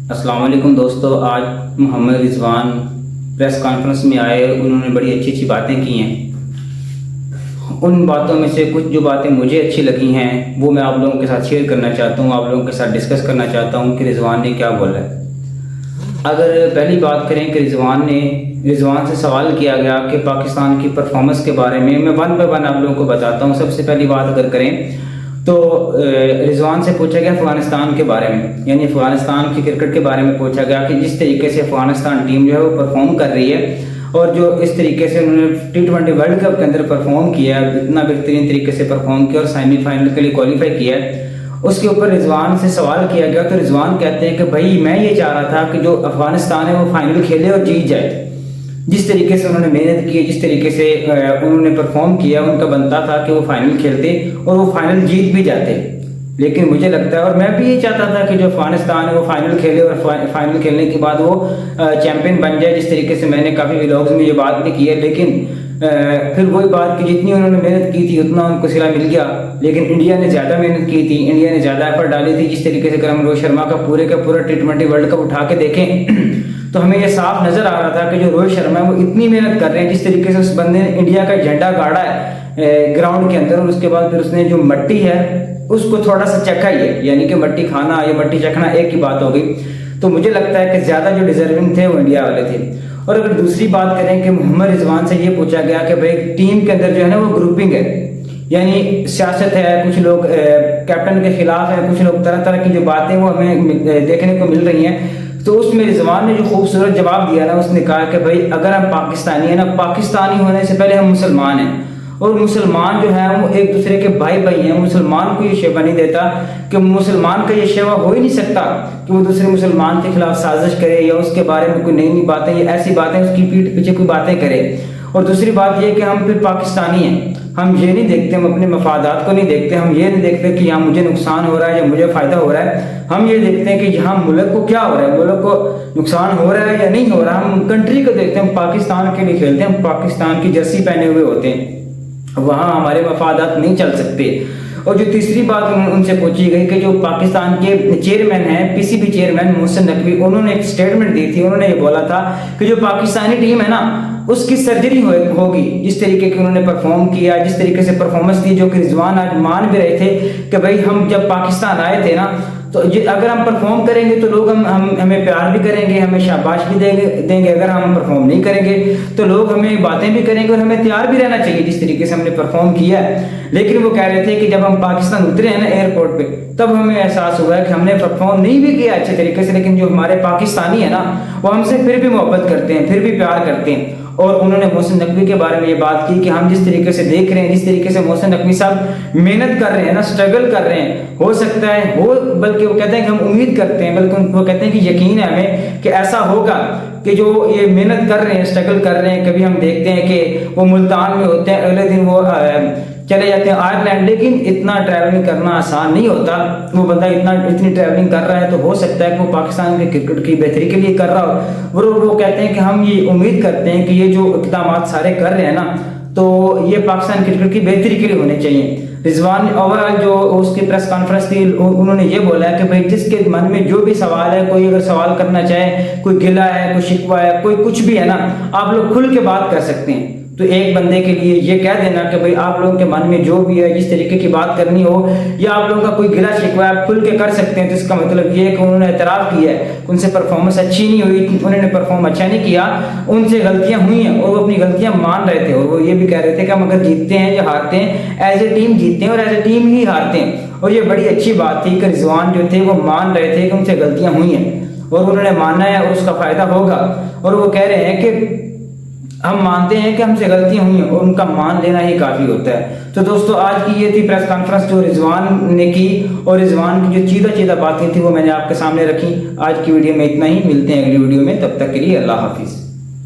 अस्सलाम वालेकुम दोस्तों। आज मोहम्मद रिजवान प्रेस कॉन्फ्रेंस में आए, उन्होंने बड़ी अच्छी अच्छी बातें की हैं। उन बातों में से कुछ जो बातें मुझे अच्छी लगी हैं वो मैं आप लोगों के साथ शेयर करना चाहता हूँ, आप लोगों के साथ डिस्कस करना चाहता हूँ कि रिजवान ने क्या बोला है। अगर पहली बात करें कि रिजवान से सवाल किया गया कि पाकिस्तान की परफॉर्मेंस के बारे में, मैं वन बाय वन आप लोगों को बताता हूँ। सबसे पहली बात अगर करें तो रिजवान से पूछा गया अफगानिस्तान के बारे में, यानी अफगानिस्तान की क्रिकेट के बारे में पूछा गया कि जिस तरीके से अफगानिस्तान टीम जो है वो परफॉर्म कर रही है और जो इस तरीके से उन्होंने T20 वर्ल्ड कप के अंदर परफॉर्म किया, इतना बेहतरीन तरीके से परफॉर्म किया और सेमीफाइनल के लिए क्वालिफाई किया है, उसके ऊपर रिजवान से सवाल किया गया। तो रिजवान कहते हैं कि भाई मैं ये चाह रहा था कि जो अफगानिस्तान है वो फाइनल खेले और जीत जाए। जिस तरीके से उन्होंने मेहनत की, जिस तरीके से उन्होंने परफॉर्म किया, उनका बनता था कि वो फाइनल खेलते और वो फाइनल जीत भी जाते। लेकिन मुझे लगता है और मैं भी ये चाहता था कि जो अफगानिस्तान है वो फाइनल खेले और फाइनल खेलने के बाद वो चैंपियन बन जाए। जिस तरीके से मैंने काफ़ी व्लॉग्स में ये बात भी की है, लेकिन फिर वही बात कि जितनी उन्होंने मेहनत की थी उतना उनको सिला मिल गया। लेकिन इंडिया ने ज़्यादा मेहनत की थी, इंडिया ने ज़्यादा एफर्ट डाली थी। जिस तरीके से अगर हम रोहित शर्मा का पूरा T20 वर्ल्ड कप उठा के देखें तो हमें ये साफ नज़र आ रहा था कि जो रोहित शर्मा है वो इतनी मेहनत कर रहे हैं। जिस तरीके से उस बंदे ने इंडिया का झंडा गाड़ा है ग्राउंड के अंदर, और उसके बाद फिर उसने जो मट्टी है उसको थोड़ा सा चखा ही है, यानी कि मट्टी खाना या मट्टी चखना एक ही बात हो गई। तो मुझे लगता है कि ज़्यादा जो डिजर्विंग थे वो इंडिया वाले थे। और अगर दूसरी बात करें कि मोहम्मद रिजवान से ये पूछा गया कि भाई टीम के अंदर जो है ना वो ग्रुपिंग है, यानी सियासत है, कुछ लोग कैप्टन के खिलाफ है, कुछ लोग तरह तरह की जो बातें वो हमें देखने को मिल रही हैं। तो उसमें रिजवान ने जो खूबसूरत जवाब दिया ना, उसने कहा कि भाई अगर हम पाकिस्तानी है ना, पाकिस्तानी होने से पहले हम मुसलमान हैं और मुसलमान जो है वो एक दूसरे के भाई भाई हैं। मुसलमान को ये शेवा नहीं देता कि मुसलमान का ये शेवा हो ही नहीं सकता कि वो दूसरे मुसलमान के खिलाफ साजिश करे या उसके बारे में कोई नई नई बातें या ऐसी बातें उसकी पीठ पीछे कोई बातें करे। और दूसरी बात ये कि हम फिर पाकिस्तानी हैं, हम ये नहीं देखते, हम अपने मफादात को नहीं देखते, हम ये नहीं देखते कि यहाँ मुझे नुकसान हो रहा है या मुझे फ़ायदा हो रहा है। हम ये देखते हैं कि यहाँ मुल्क को क्या हो रहा है, मुल्क को नुकसान हो रहा है या नहीं हो रहा। हम कंट्री को देखते हैं, हम पाकिस्तान के लिए खेलते हैं, हम पाकिस्तान की जर्सी पहने हुए होते हैं, वहाँ हमारे मफादात नहीं चल सकते। और जो तीसरी बात उनसे पूछी गई कि जो पाकिस्तान के चेयरमैन हैं, PCB चेयरमैन मोहसिन नकवी, उन्होंने एक स्टेटमेंट दी थी। उन्होंने ये बोला था कि जो पाकिस्तानी टीम है ना उसकी सर्जरी होगी। जिस तरीके की उन्होंने परफॉर्म किया, जिस तरीके से परफॉर्मेंस दी, जो कि रिजवान आज मान भी रहे थे कि भाई हम जब पाकिस्तान आए थे ना तो अगर हम परफॉर्म करेंगे तो लोग हमें प्यार भी करेंगे, हमें शाबाश भी देंगे। अगर हम परफॉर्म नहीं करेंगे तो लोग हमें बातें भी करेंगे और हमें तैयार भी रहना चाहिए जिस तरीके से हमने परफॉर्म किया है। लेकिन वो कह रहे थे कि जब हम पाकिस्तान उतरे हैं ना एयरपोर्ट पे, तब हमें एहसास हुआ है कि हमने परफॉर्म नहीं भी किया अच्छे तरीके से, लेकिन जो हमारे पाकिस्तानी है ना वो हमसे फिर भी मोहब्बत करते हैं, फिर भी प्यार करते हैं। और उन्होंने मोहसिन नकवी के बारे में ये बात की कि हम जिस तरीके से देख रहे हैं, जिस तरीके से मोहसिन नकवी साहब मेहनत कर रहे हैं ना, स्ट्रगल कर रहे हैं, हो सकता है हो, बल्कि वो कहते हैं कि हम उम्मीद करते हैं, बल्कि वो कहते हैं कि यकीन है हमें कि ऐसा होगा कि जो ये मेहनत कर रहे हैं, स्ट्रगल कर रहे हैं। कभी हम देखते हैं कि वो मुल्तान में होते हैं, अगले दिन वो चले जाते हैं आयरलैंड। लेकिन इतना ट्रैवलिंग करना आसान नहीं होता। वो बंदा इतनी ट्रैवलिंग कर रहा है तो हो सकता है कि वो पाकिस्तान के क्रिकेट की बेहतरी के लिए कर रहा हो। वो कहते हैं कि हम ये उम्मीद करते हैं कि ये जो इक़दाम सारे कर रहे हैं ना तो ये पाकिस्तान क्रिकेट की बेहतरी के लिए होने चाहिए। रिजवान ओवरऑल जो उसकी प्रेस कॉन्फ्रेंस थी उन्होंने ये बोला है कि भाई जिसके मन में जो भी सवाल है, कोई अगर सवाल करना चाहे, कोई गिला है, कोई शिकवा है, कोई कुछ भी है ना, आप लोग खुल के बात कर सकते हैं। तो एक बंदे के लिए ये कह देना कि भाई आप लोगों के मन में जो भी है, जिस तरीके की बात करनी हो या आप लोगों का कोई गिला शिकवा आप खुल के कर सकते हैं। तो इसका मतलब ये है कि उन्होंने एतराफ़ किया है, उनसे परफॉर्मेंस अच्छी नहीं हुई, उन्होंने परफॉर्म अच्छा नहीं किया, उनसे गलतियां हुई हैं और वो अपनी गलतियां मान रहे थे। और वो ये भी कह रहे थे कि हम अगर जीतते हैं या हारते हैं, एज ए टीम जीतते हैं और एज ए टीम ही हारते हैं। और ये बड़ी अच्छी बात थी कि रिजवान जो थे वो मान रहे थे कि उनसे गलतियां हुई हैं और उन्होंने माना है और उसका फ़ायदा होगा। और वो कह रहे हैं कि हम मानते हैं कि हमसे गलतियां हुई हैं और उनका मान लेना ही काफ़ी होता है। तो दोस्तों आज की ये थी प्रेस कॉन्फ्रेंस जो रिजवान ने की, और रिजवान की जो चीदा बातें थी वो मैंने आपके सामने रखी। आज की वीडियो में इतना ही, मिलते हैं अगली वीडियो में, तब तक के लिए अल्लाह हाफिज़।